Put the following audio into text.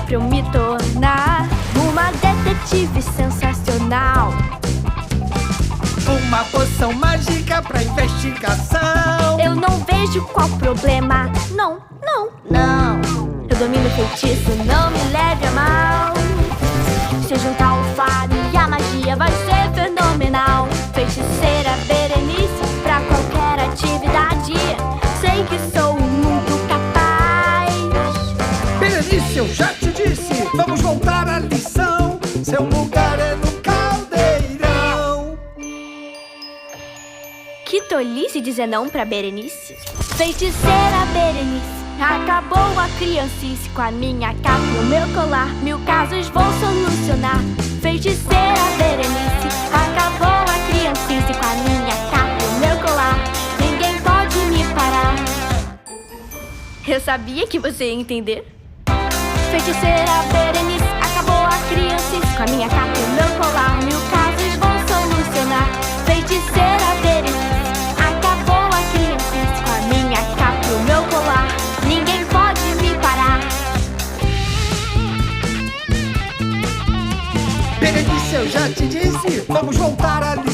pra eu me tornar uma detetive sensacional. Uma poção mágica pra investigação. Eu não vejo qual problema. Não, não, não. Eu domino o feitiço, não me leve a mal. Se juntar o fado e a magia vai ser fenomenal. Feiticeira Berenice pra qualquer atividade. Sei que sou muito capaz. Berenice, eu já te disse, vamos voltar à lição. Seu lugar é no caldeirão. Que tolice dizer não pra Berenice. Feiticeira Berenice, acabou a criancice. Com a minha capa e o meu colar, 1000 casos vou solucionar. Feiticeira Berenice, acabou a criancice. Com a minha capa e o meu colar, ninguém pode me parar. Eu sabia que você ia entender. Feiticeira Berenice, acabou a criancice. Com a minha capa e o meu colar, 1000 casos vou solucionar. Feiticeira Berenice, acabou a criancice. Com a minha capa e o meu colar, ninguém pode me parar. Berenice, eu já te disse, vamos voltar à lição.